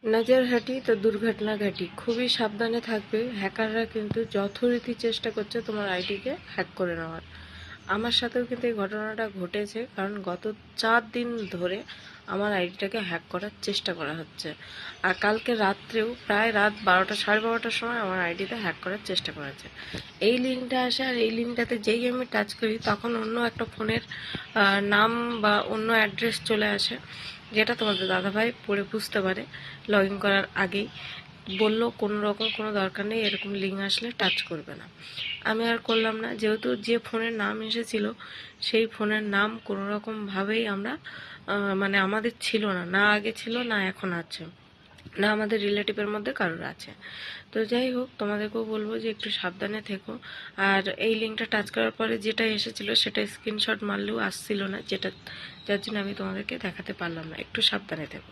নজর হাঁটি তো দুর্ঘটনা ঘাটি, খুবই সাবধানে থাকবে। হ্যাকাররা কিন্তু যথারীতি চেষ্টা করছে তোমার আইডিকে হ্যাক করে নেওয়ার। আমার সাথেও কিন্তু এই ঘটনাটা ঘটেছে, কারণ গত 4 দিন ধরে আমার আইডিটাকে হ্যাক করার চেষ্টা করা হচ্ছে। আর কালকে রাত্রেও প্রায় রাত 12টা, 12:30টার সময় আমার আইডিতে হ্যাক করার চেষ্টা করেছে। এই লিঙ্কটা আসে, আর এই লিঙ্কটাতে যেই আমি টাচ করি তখন অন্য একটা ফোনের নাম বা অন্য অ্যাড্রেস চলে আসে, যেটা তোমাদের দাদাভাই পড়ে বুঝতে পারে লগ ইন করার আগেই। বললো কোনো রকম কোনো দরকার নেই, এরকম লিঙ্ক আসলে টাচ করবে না। আমি আর করলাম না, যেহেতু যে ফোনের নাম এসেছিল সেই ফোনের নাম কোনো রকমভাবেই আমরা মানে আমাদের ছিল না, না আগে ছিল, না এখন আছে, না আমাদের রিলেটিভের মধ্যে কারোর আছে। তো যাই হোক, তোমাদেরকেও বলবো যে একটু সাবধানে থেকো। আর এই লিঙ্কটা টাচ করার পরে যেটা এসেছিল সেটা স্ক্রিনশট মারলেও আসছিল না, যার জন্য আমি তোমাদেরকে দেখাতে পারলাম না। একটু সাবধানে থেকো।